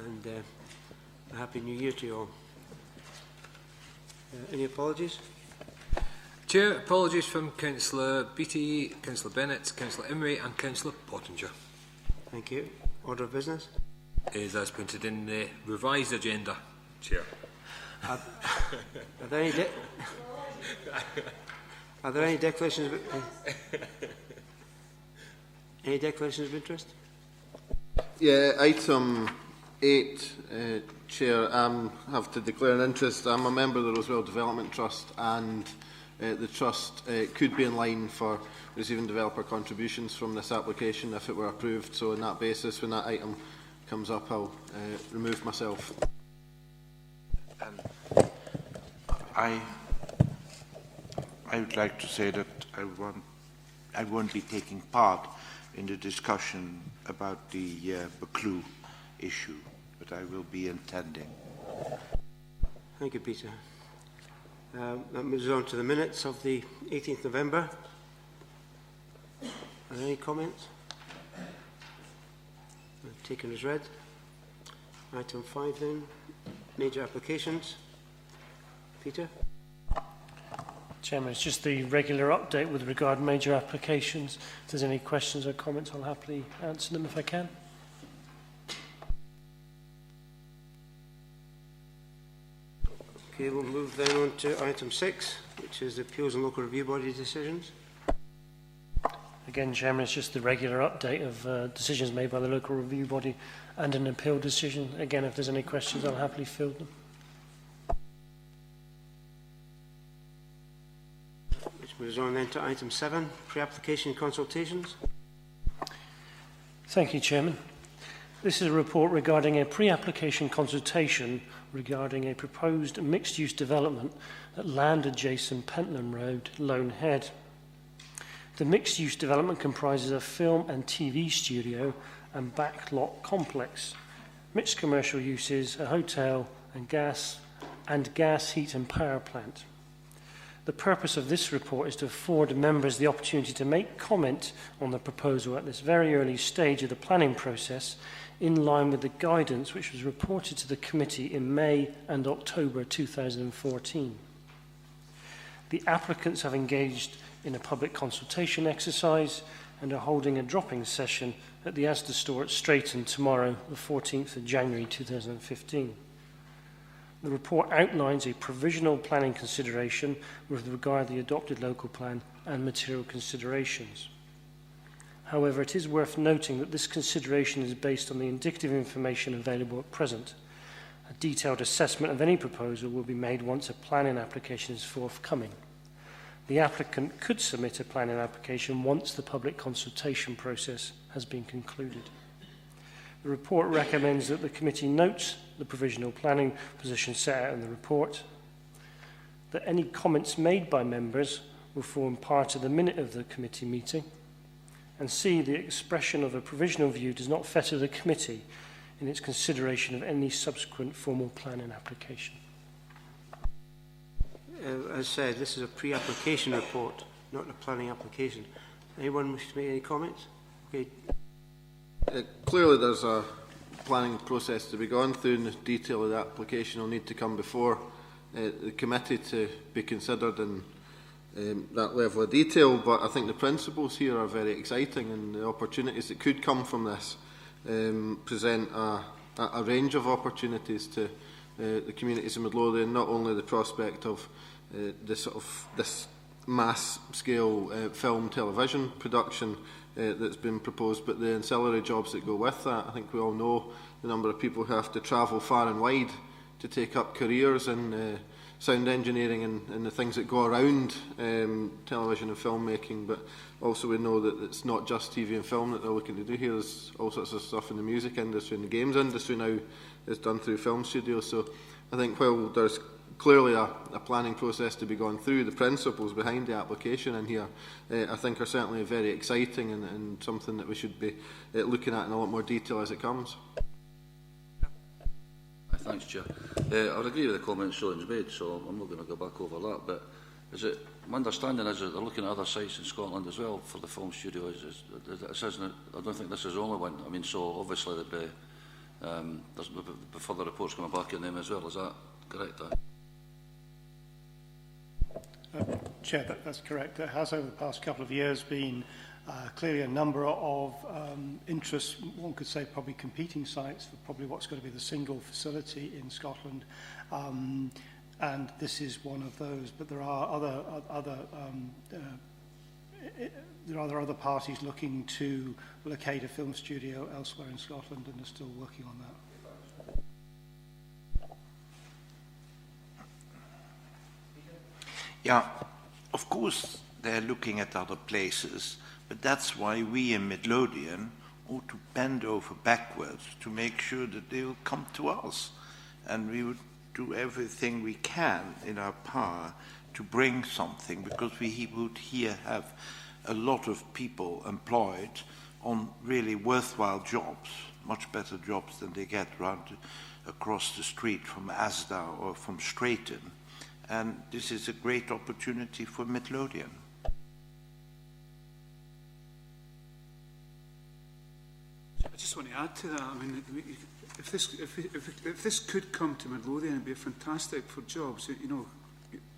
and a Happy New Year to you all. Any apologies? Chair, apologies from Councillor Beattie, Councillor Bennett, Councillor Emery and Councillor Pottinger. Thank you. Order of business? Is as printed in the revised agenda, Chair. Are there any declarations of any declarations of interest? Yeah, item 8, Chair, have to declare an interest. I'm a member of the Rosewell Development Trust, and the Trust could be in line for receiving developer contributions from this application if it were approved. So on that basis, when that item comes up, I'll remove myself. I would like to say that I won't be taking part in the discussion about the Buccleuch issue, but I will be attending. Thank you, Peter. That moves on to the minutes of the 18th November. Are there any comments? Taken as read. Item 5 then, major applications. Peter? Chairman, it's just the regular update with regard to major applications. If there's any questions or comments, I'll happily answer them if I can. Okay, we'll move then on to item 6, which is the appeals and local review body decisions. Again, Chairman, it's just the regular update of decisions made by the local review body and an appeal decision. Again, if there's any questions, I'll happily field them. Which moves on then to item 7, pre-application consultations. Thank you, Chairman. This is a report regarding a pre-application consultation regarding a proposed mixed-use development at land-adjacent Pentland Road, Lone Head. The mixed-use development comprises a film and TV studio and backlot complex, mixed commercial uses, a hotel and gas, heat and power plant. The purpose of this report is to afford members the opportunity to make comment on the proposal at this very early stage of the planning process, in line with the guidance which was reported to the committee in May and October 2014. The applicants have engaged in a public consultation exercise and are holding a drop-in session at the Asda store at Strayton tomorrow, the 14th of January 2015. The report outlines a provisional planning consideration with regard to the adopted local plan and material considerations. However, it is worth noting that this consideration is based on the indicative information available at present. A detailed assessment of any proposal will be made once a planning application is forthcoming. The applicant could submit a planning application once the public consultation process has been concluded. The report recommends that the committee notes the provisional planning position set out in the report, that any comments made by members will form part of the minute of the committee meeting, and C, the expression of a provisional view does not fetter the committee in its consideration of any subsequent formal planning application. As said, this is a pre-application report, not a planning application. Anyone wish to make any comments? Okay. Clearly there's a planning process to be gone through, and the detail of the application will need to come before the committee to be considered in that level of detail. But I think the principles here are very exciting, and the opportunities that could come from this present a range of opportunities to the communities in Midlothian, not only the prospect of this mass scale film television production that's been proposed, but the ancillary jobs that go with that. I think we all know the number of people who have to travel far and wide to take up careers in sound engineering and the things that go around television and filmmaking, but also we know that it's not just TV and film that they're looking to do here. There's all sorts of stuff in the music industry and the games industry now is done through film studios. So I think while there's clearly a planning process to be gone through, the principles behind the application in here I think are certainly very exciting and something that we should be looking at in a lot more detail as it comes. Thanks, Chair. I would agree with the comments Sean's made, so I'm not going to go back over that. But is it my understanding is that they're looking at other sites in Scotland as well for the film studio? I don't think this is the only one. I mean, so obviously There's further reports coming back on them as well. Is that correct, Dan? Chair, that's correct. There has over the past couple of years been clearly a number of interests, one could say probably competing sites for probably what's going to be the single facility in Scotland. And this is one of those, but there are other parties looking to locate a film studio elsewhere in Scotland and are still working on that. Yeah, of course they're looking at other places, but that's why we in Midlothian ought to bend over backwards to make sure that they will come to us. And we would do everything we can in our power to bring something, because we would here have a lot of people employed on really worthwhile jobs, much better jobs than they get across the street from Asda or from Strayton. And this is a great opportunity for Midlothian. I just want to add to that. I mean, if this could come to Midlothian, it'd be fantastic for jobs. You know,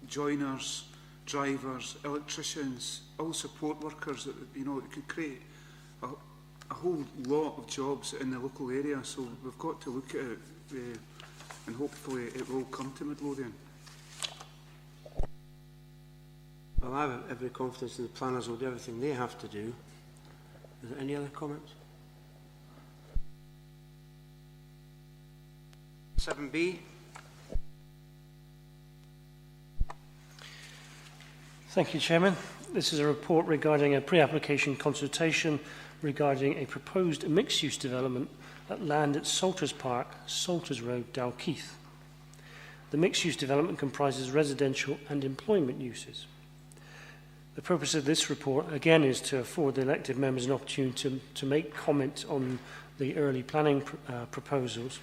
joiners, drivers, electricians, all support workers. You know, it could create a whole lot of jobs in the local area. So we've got to look at it, and hopefully it will come to Midlothian. Well, I have every confidence in the planners will do everything they have to do. Is there any other comments? 7B. Thank you, Chairman. This is a report regarding a pre-application consultation regarding a proposed mixed-use development at land at Salters Park, Salters Road, Dalkeith. The mixed-use development comprises residential and employment uses. The purpose of this report, again, is to afford the elected members an opportunity to make comment on the early planning proposals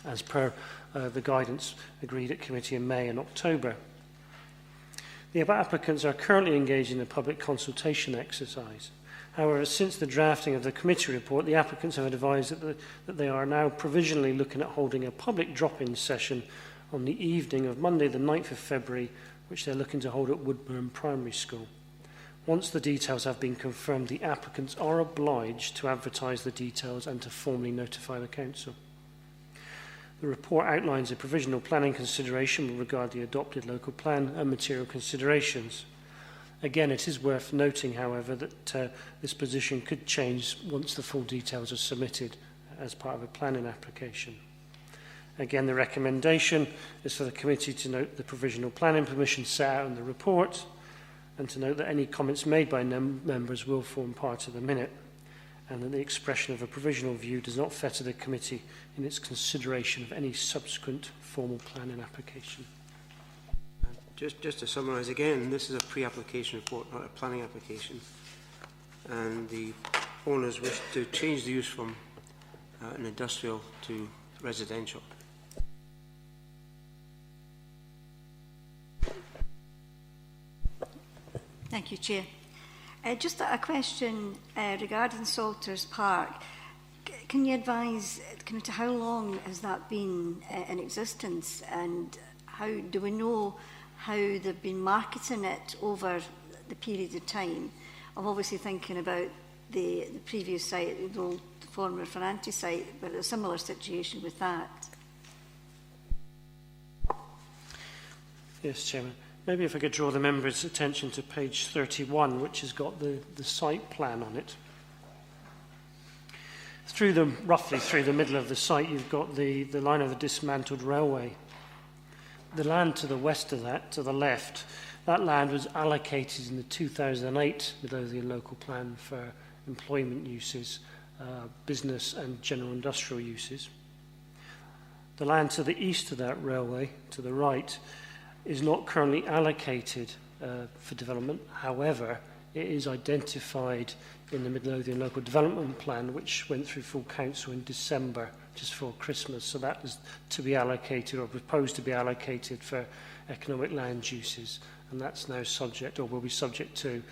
as per the guidance agreed at committee in May and October. The applicants are currently engaged in a public consultation exercise. However, since the drafting of the committee report, the applicants have advised that they are now provisionally looking at holding a public drop-in session on the evening of Monday the 9th of February, which they're looking to hold at Woodburn Primary School. Once the details have been confirmed, the applicants are obliged to advertise the details and to formally notify the council. The report outlines a provisional planning consideration with regard to the adopted local plan and material considerations. Again, it is worth noting, however, that this position could change once the full details are submitted as part of a planning application. Again, the recommendation is for the committee to note the provisional planning permission set out in the report and to note that any comments made by members will form part of the minute, and that the expression of a provisional view does not fetter the committee in its consideration of any subsequent formal planning application. Just to summarise again, this is a pre-application report, not a planning application. And the owners wish to change the use from an industrial to residential. Thank you, Chair. Just a question regarding Salters Park. Can you advise how long has that been in existence, and how do we know how they've been marketing it over the period of time? I'm obviously thinking about the previous site, the old former Ferranti site, but a similar situation with that. Yes, Chairman. Maybe if I could draw the members' attention to page 31, which has got the site plan on it. Roughly through the middle of the site, you've got the line of the dismantled railway. The land to the west of that, to the left, that land was allocated in the 2008 Midlothian local plan for employment uses, business and general industrial uses. The land to the east of that railway, to the right, is not currently allocated for development. However, it is identified in the Midlothian Local Development Plan, which went through full council in December, just before Christmas. So that is to be allocated, or proposed to be allocated, for economic land uses. And that's now subject, or will be subject to,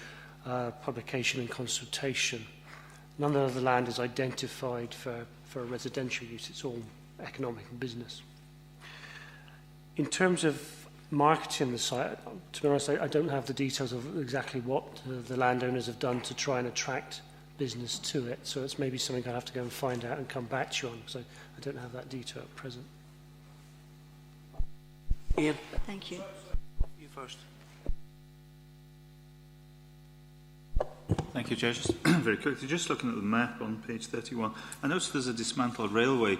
publication and consultation. None of the land is identified for for residential use. It's all economic and business. In terms of marketing the site, to be honest, I don't have the details of exactly what the landowners have done to try and attract business to it. So it's maybe something I'll have to go and find out and come back to you on, because I don't have that detail at present. Ian, Thank you. you first. Thank you, Chair. Just very quickly, just looking at the map on page 31, I noticed there's a dismantled railway.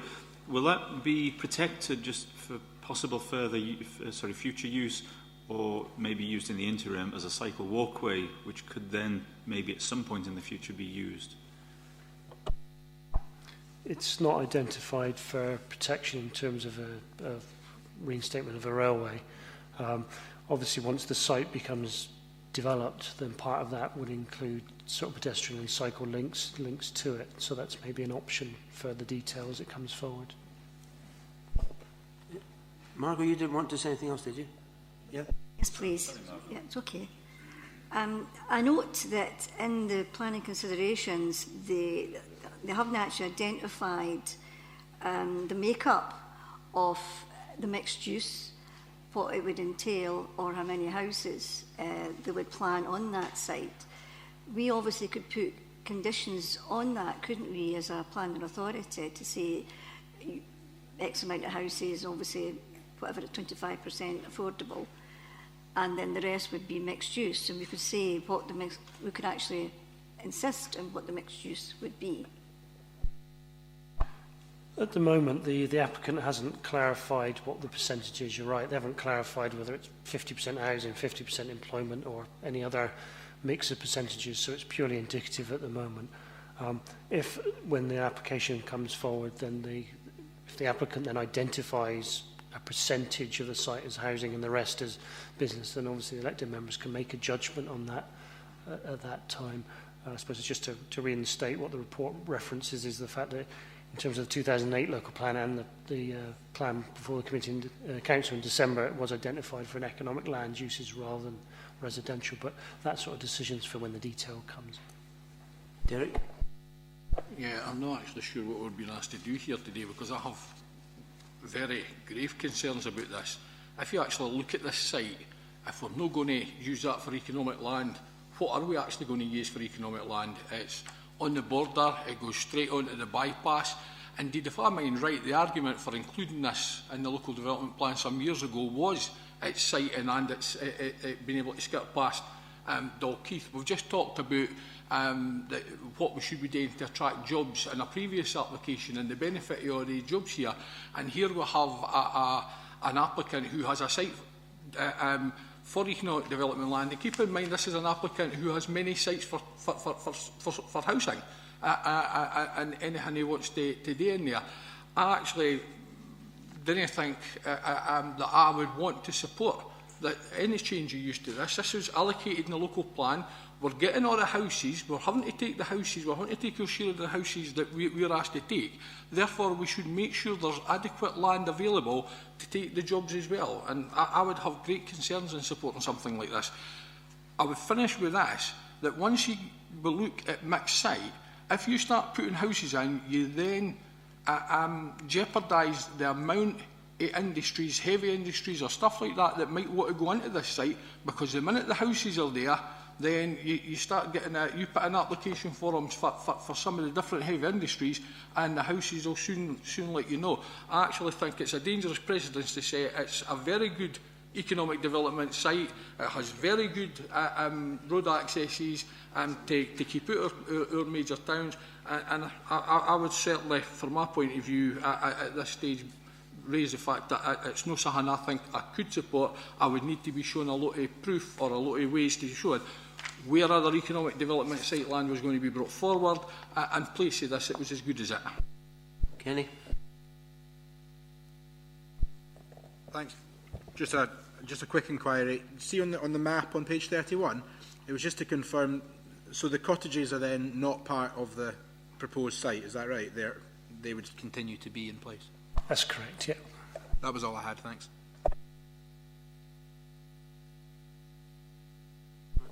Will that be protected just for possible further, future use, or maybe used in the interim as a cycle walkway, which could then maybe at some point in the future be used? It's not identified for protection in terms of a reinstatement of a railway. Obviously, once the site becomes developed, then part of that would include sort of pedestrian and cycle links to it. So that's maybe an option for the detail as it comes forward. Margot, you didn't want to say anything else, did you? Yeah. Yes, please. Yeah, it's okay. I note that in the planning considerations, they haven't actually identified the makeup of the mixed use, what it would entail, or how many houses they would plan on that site. We obviously could put conditions on that, couldn't we, as a planning authority, to say X amount of houses, obviously whatever, at 25% affordable, and then the rest would be mixed use, and we could say what the we could actually insist on what the mixed use would be. At the moment, the applicant hasn't clarified what the percentage is. You're right, they haven't clarified whether it's 50% housing, 50% employment, or any other mix of percentages, so it's purely indicative at the moment. If, when the application comes forward, then if the applicant then identifies a percentage of the site as housing and the rest as business, then obviously the elected members can make a judgment on that at that time. I suppose it's just to reinstate what the report references is the fact that in terms of the 2008 local plan and the plan before the committee and council in December, it was identified for an economic land uses rather than residential, but that sort of decision's for when the detail comes. Derek? Yeah, I'm not actually sure what we're being asked to do here today, because I have very grave concerns about this. If you actually look at this site, if we're not going to use that for economic land, what are we actually going to use for economic land? It's on the border, it goes straight onto the bypass. Indeed, if I mind right, the argument for including this in the local development plan some years ago was its siting and its being able to skirt past Dalkeith. We've just talked about what we should be doing to attract jobs in a previous application and the benefit of all the jobs here. And here we have an applicant who has a site for economic development land. And keep in mind, this is an applicant who has many sites for housing and anything he wants to do in there. I actually didn't think that I would want to support that any change of use to this. This was allocated in the local plan. We're getting all the houses, we're having to take the houses, we're having to take our share of the houses that we're asked to take. Therefore, we should make sure there's adequate land available to take the jobs as well. And I would have great concerns in supporting something like this. I would finish with this, that once you look at mixed site, if you start putting houses in, you then jeopardise the amount of industries, heavy industries or stuff like that that might want to go into this site, because the minute the houses are there, then you start getting you put in application forms for some of the different heavy industries, and the houses will soon let you know. I actually think it's a dangerous precedence to say it's a very good economic development site. It has very good road accesses to keep out our major towns, and I would certainly, from my point of view, at this stage, raise the fact that it's not something I think I could support. I would need to be shown a lot of proof or a lot of ways to show it where other economic development site land was going to be brought forward, and place of this, it was as good as it. Kenny? Thanks. Just a quick inquiry. See on the map on page 31, it was just to confirm, so the cottages are then not part of the proposed site, is that right? They would continue to be in place? That's correct, yeah. That was all I had, thanks.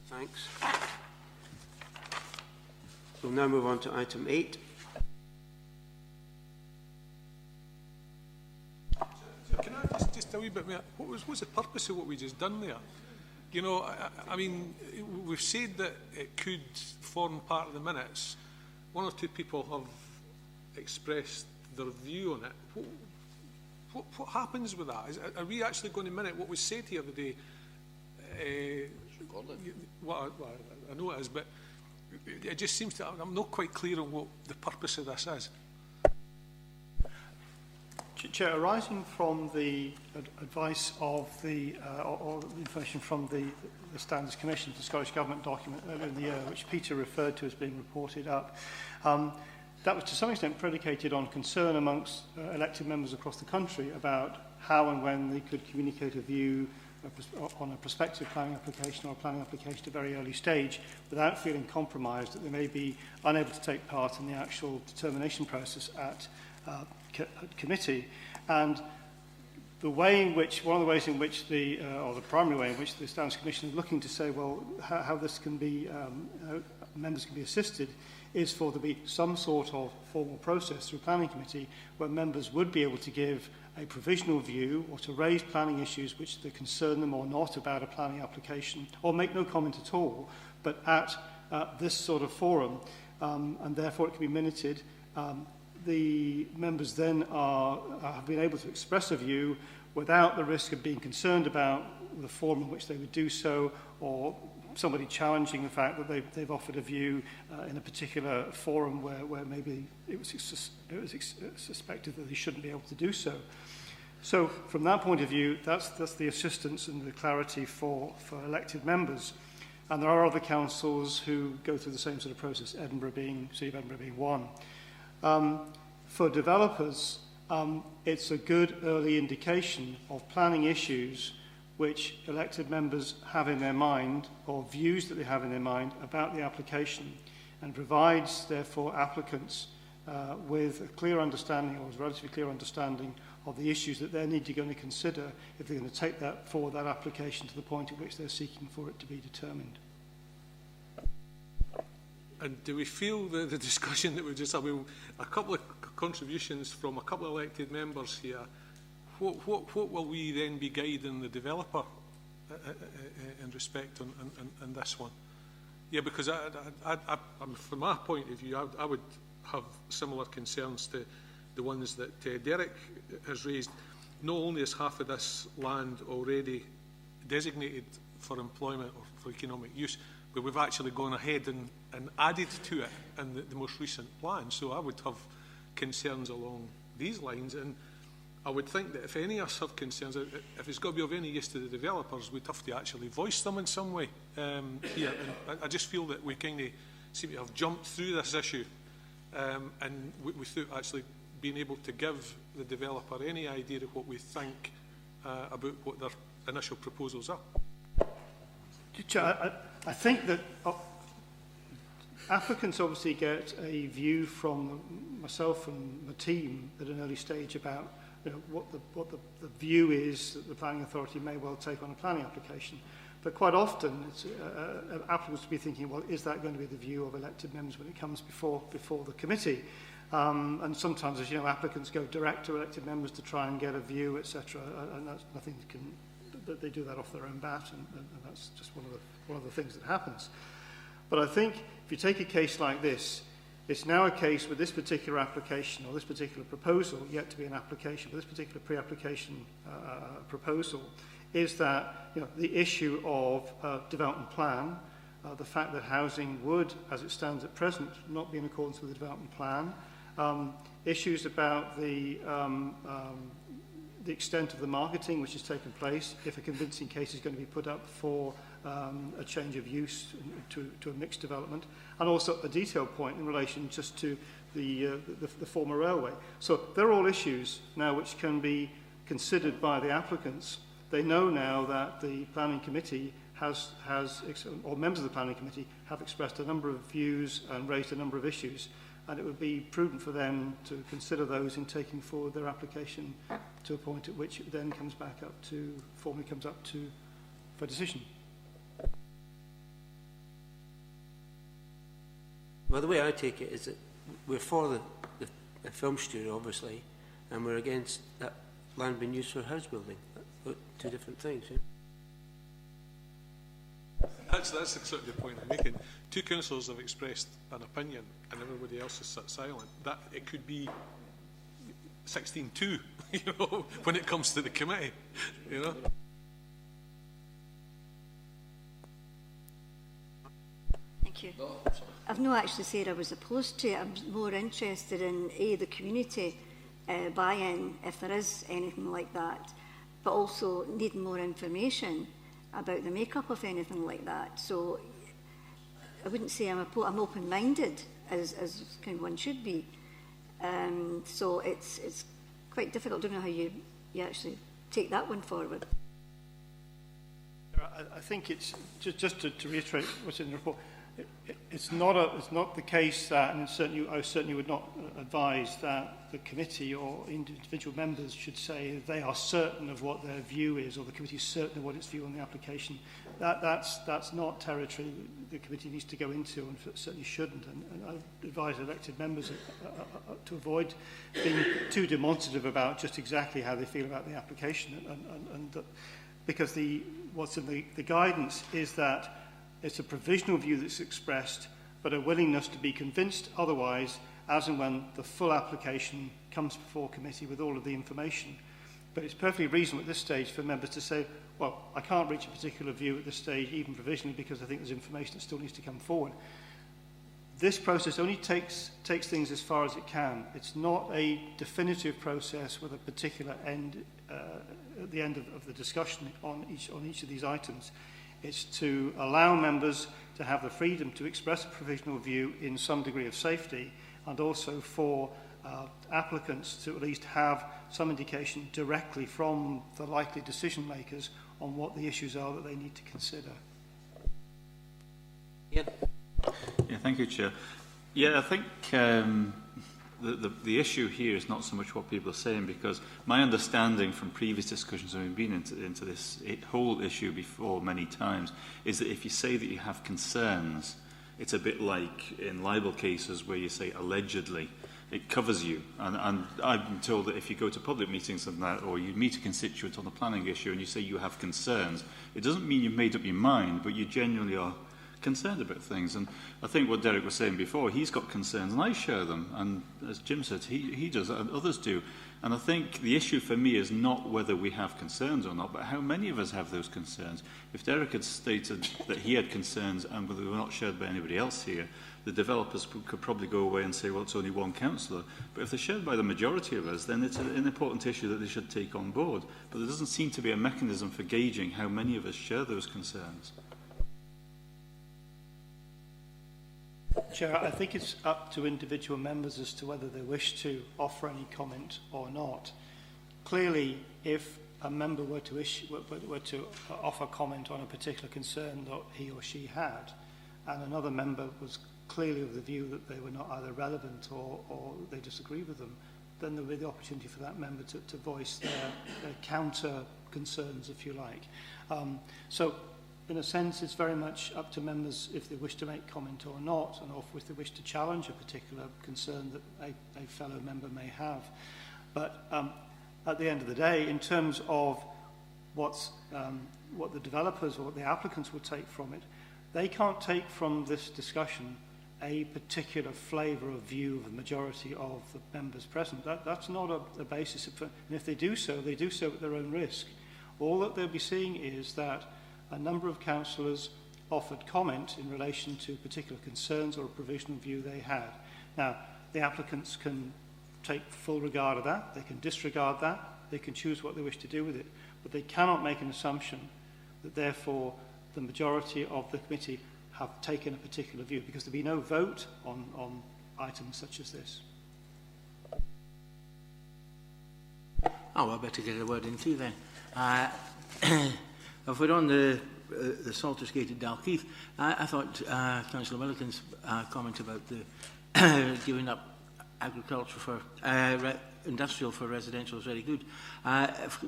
Thanks. We'll now move on to item 8. just a wee bit more. What's the purpose of what we just done there? You know, I mean, we've said that it could form part of the minutes. One or two people have expressed their view on it. What happens with that? Are we actually going to minute what was said here today? Well, I know it is, but it just seems to. I'm not quite clear on what the purpose of this is. Chair, arising from the advice of the, or the information from the Standards Commission, the Scottish Government document earlier in the year, which Peter referred to as being reported up, that was to some extent predicated on concern amongst elected members across the country about how and when they could communicate a view on a prospective planning application or a planning application at a very early stage without feeling compromised that they may be unable to take part in the actual determination process at committee. And the way in which, one of the ways in which the, or the primary way in which the Standards Commission is looking to say, well, how this can be, how members can be assisted is for there to be some sort of formal process through planning committee where members would be able to give a provisional view or to raise planning issues which they concern them or not about a planning application, or make no comment at all, but at this sort of forum, and therefore it can be minuted. The members then have been able to express a view without the risk of being concerned about the form in which they would do so, or somebody challenging the fact that they've offered a view in a particular forum where maybe it was suspected that they shouldn't be able to do so. So from that point of view, that's the assistance and the clarity for elected members. And there are other councils who go through the same sort of process, City of Edinburgh being one. For developers, it's a good early indication of planning issues which elected members have in their mind, or views that they have in their mind about the application, and provides, therefore, applicants with a clear understanding, or a relatively clear understanding, of the issues that they need to go and consider if they're going to take that forward, that application, to the point at which they're seeking for it to be determined. And do we feel the discussion that we just had, a couple of contributions from a couple of elected members here, what will we then be guiding the developer in respect on this one? Yeah, because from my point of view, I would have similar concerns to the ones that Derek has raised. Not only is half of this land already designated for employment or for economic use, but we've actually gone ahead and added to it in the most recent plan. So I would have concerns along these lines, and I would think that if any of us have concerns, if it's got to be of any use to the developers, we'd have to actually voice them in some way here. And I just feel that we kind of seem to have jumped through this issue and without actually being able to give the developer any idea of what we think about what their initial proposals are. I think that applicants obviously get a view from myself and my team at an early stage about what the view is that the planning authority may well take on a planning application. But quite often, it's, applicants will be thinking, well, is that going to be the view of elected members when it comes before the committee? And sometimes, as you know, applicants go direct to elected members to try and get a view, etc. And that's nothing that they do that off their own bat, and that's just one of the things that happens. But I think if you take a case like this, it's now a case with this particular application or this particular proposal, yet to be an application, but this particular pre-application proposal, is that the issue of development plan, the fact that housing would, as it stands at present, not be in accordance with the development plan, issues about the extent of the marketing which has taken place, if a convincing case is going to be put up for a change of use to a mixed development, and also a detailed point in relation just to the former railway. So they're all issues now which can be considered by the applicants. They know now that the planning committee or members of the planning committee have expressed a number of views and raised a number of issues, and it would be prudent for them to consider those in taking forward their application to a point at which it then comes back up to, formally comes up to, for decision. Well, the way I take it is that we're for the film studio, obviously, and we're against that land being used for house building. Two different things. Yeah? That's exactly the point I'm making. Two councillors have expressed an opinion and everybody else has sat silent. That it could be 16-2, you know, when it comes to the committee, you know. Thank you. I've not actually said I was opposed to it. I'm more interested in the community buy-in, if there is anything like that, but also needing more information about the makeup of anything like that. So I wouldn't say I'm open-minded, as kind of one should be. So it's quite difficult. I don't know how you actually take that one forward. I think it's just to reiterate what's in the report. It's not the case that, and I certainly would not advise that the committee or individual members should say they are certain of what their view is, or the committee is certain of what its view on the application. That's not territory the committee needs to go into, and certainly shouldn't. And I advise elected members to avoid being too demonstrative about just exactly how they feel about the application, because what's in the guidance is that it's a provisional view that's expressed, but a willingness to be convinced otherwise as and when the full application comes before committee with all of the information. But it's perfectly reasonable at this stage for members to say, well, I can't reach a particular view at this stage, even provisionally, because I think there's information that still needs to come forward. This process only takes things as far as it can. It's not a definitive process with a particular end at the end of the discussion on each of these items. It's to allow members to have the freedom to express a provisional view in some degree of safety, and also for applicants to at least have some indication directly from the likely decision makers on what the issues are that they need to consider. Yeah. Yeah, thank you, Chair. Yeah, I think the issue here is not so much what people are saying, because my understanding from previous discussions, and we've been into this whole issue before many times, is that if you say that you have concerns, it's a bit like in libel cases where you say allegedly. It covers you, and I've been told that if you go to public meetings and that, or you meet a constituent on a planning issue and you say you have concerns, it doesn't mean you've made up your mind, but you genuinely are concerned about things. And I think what Derek was saying before, he's got concerns and I share them, and as Jim said, he does and others do. And I think the issue for me is not whether we have concerns or not, but how many of us have those concerns. If Derek had stated that he had concerns and whether they were not shared by anybody else here, the developers could probably go away and say, well, it's only one councillor. But if they're shared by the majority of us, then it's an important issue that they should take on board. But there doesn't seem to be a mechanism for gauging how many of us share those concerns. Chair, I think it's up to individual members as to whether they wish to offer any comment or not. Clearly, if a member were to offer comment on a particular concern that he or she had, and another member was clearly of the view that they were not either relevant or they disagree with them, then there would be the opportunity for that member to voice their counter concerns, if you like. So, in a sense, it's very much up to members if they wish to make comment or not, and if they wish to challenge a particular concern that a fellow member may have. But at the end of the day, in terms of what the developers or what the applicants would take from it, they can't take from this discussion a particular flavour of view of the majority of the members present. That's not a basis. And if they do so at their own risk. All that they'll be seeing is that a number of councillors offered comment in relation to particular concerns or a provisional view they had. Now, the applicants can take full regard of that, they can disregard that, they can choose what they wish to do with it, but they cannot make an assumption that therefore the majority of the committee have taken a particular view, because there'll be no vote on items such as this. Oh, well, I better get a word in too then. If we're on the Salters Gate at Dalkeith, I thought Councillor Milliken's comment about the giving up agriculture for industrial for residential is very good.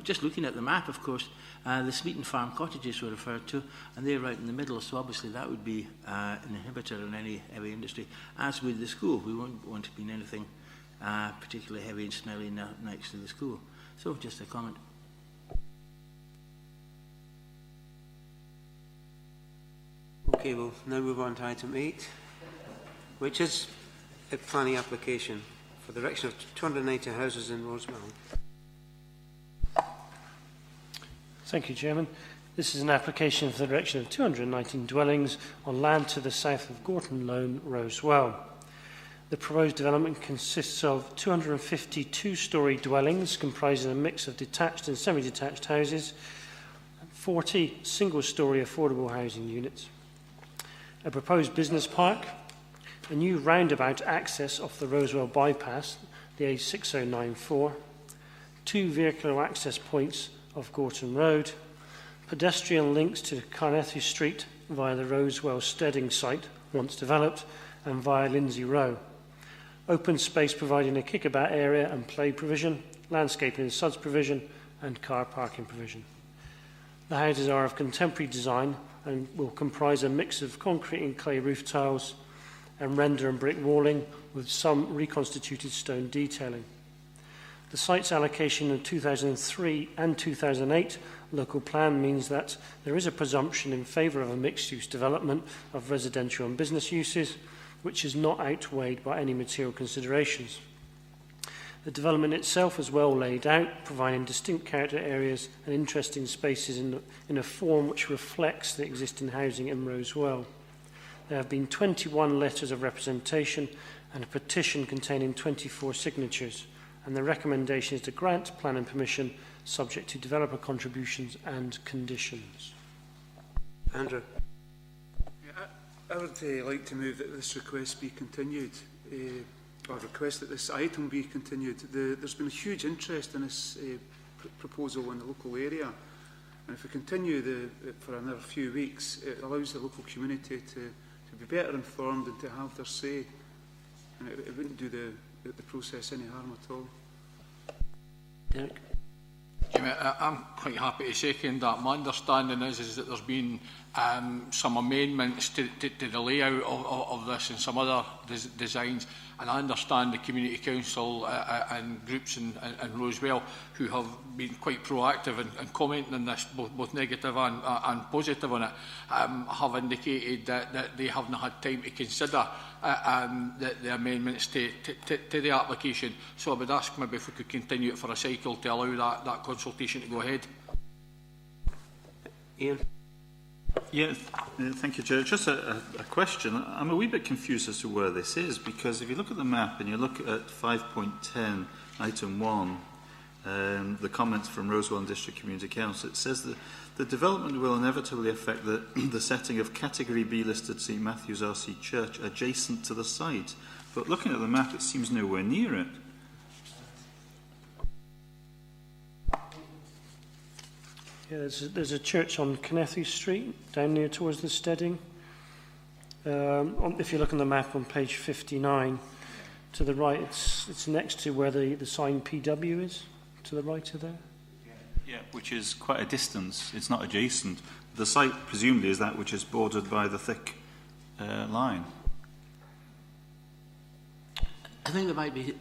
Just looking at the map, of course, the Smeaton Farm cottages were referred to, and they're right in the middle, so obviously that would be an inhibitor in any heavy industry, as with the school. We won't want to be in anything particularly heavy and smelly next to the school. So, just a comment. Okay, we'll now move on to item 8, which is a planning application for the erection of 290 houses in Roswell. Thank you, Chairman. This is an application for the erection of 219 dwellings on land to the south of Gorton Lone, Rosewell. The proposed development consists of 252-storey dwellings comprising a mix of detached and semi-detached houses, and 40 single-storey affordable housing units. A proposed business park, a new roundabout access off the Rosewell bypass, the A6094, 2 vehicular access points off Gorton Road, pedestrian links to Carnethy Street via the Rosewell Steading site, once developed, and via Lindsay Row. Open space providing a kickabout area and play provision, landscaping and suds provision, and car parking provision. The houses are of contemporary design and will comprise a mix of concrete and clay roof tiles and render and brick walling with some reconstituted stone detailing. The site's allocation in 2003 and 2008 local plan means that there is a presumption in favour of a mixed-use development of residential and business uses, which is not outweighed by any material considerations. The development itself is well laid out, providing distinct character areas and interesting spaces in a form which reflects the existing housing in Rosewell. There have been 21 letters of representation and a petition containing 24 signatures, and the recommendation is to grant planning permission subject to developer contributions and conditions. Andrew. I would like to move that this request be continued, or request that this item be continued. There's been a huge interest in this proposal in the local area, and if we continue for another few weeks, it allows the local community to be better informed and to have their say, and it wouldn't do the process any harm at all. Derek? Jimmy, I'm quite happy to second that. My understanding is that there's been some amendments to the layout of this and some other designs, and I understand the Community Council and groups in Rosewell who have been quite proactive in commenting on this, both negative and positive on it, have indicated that they haven't had time to consider the amendments to the application. So I would ask maybe if we could continue it for a cycle to allow that consultation to go ahead. Ian? Yeah, thank you, Chair. Just a question. I'm a wee bit confused as to where this is, because if you look at the map and you look at 5.10, item 1, the comments from Rosewell and District Community Council, it says that the development will inevitably affect the setting of Category B listed St Matthew's RC Church adjacent to the site. But looking at the map, it seems nowhere near it. Yeah, there's a church on Carnethy Street, down near towards the Steading. If you look on the map on page 59, to the right, it's next to where the sign PW is, to the right of there. Yeah, which is quite a distance. It's not adjacent. The site, presumably, is that which is bordered by the thick line. I think there might be,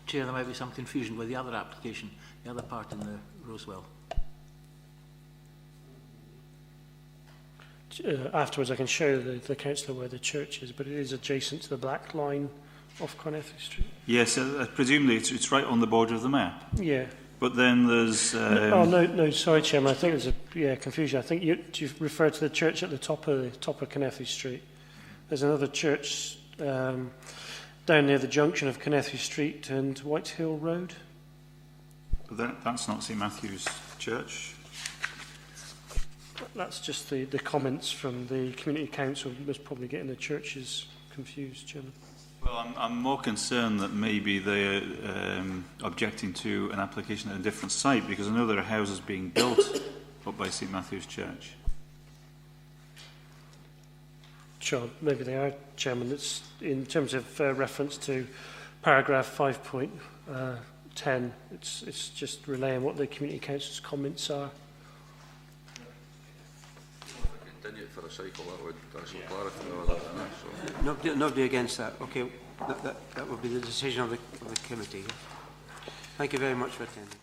Chair, there might be some confusion with the other application, the other part in the Rosewell. Afterwards I can show the councillor where the church is, but it is adjacent to the black line off Carnethy Street. Yes, presumably it's right on the border of the map. Yeah. But then there's... no, sorry, Chairman, I think there's a confusion. I think you've referred to the church at the top of Carnethy Street. There's another church down near the junction of Carnethy Street and Whitehill Road. But that's not St Matthew's Church. That's just the comments from the Community Council. Was probably getting the churches confused, Chairman. Well, I'm more concerned that maybe they're objecting to an application at a different site, because I know there are houses being built up by St Matthew's Church. Sure, maybe they are, Chairman. It's in terms of reference to paragraph 5.10. It's just relaying what the Community Council's comments are. Continue it for a cycle, that would actually clarify all that. So. Nobody against that. Okay, that will be the decision of the committee. Thank you very much for attending.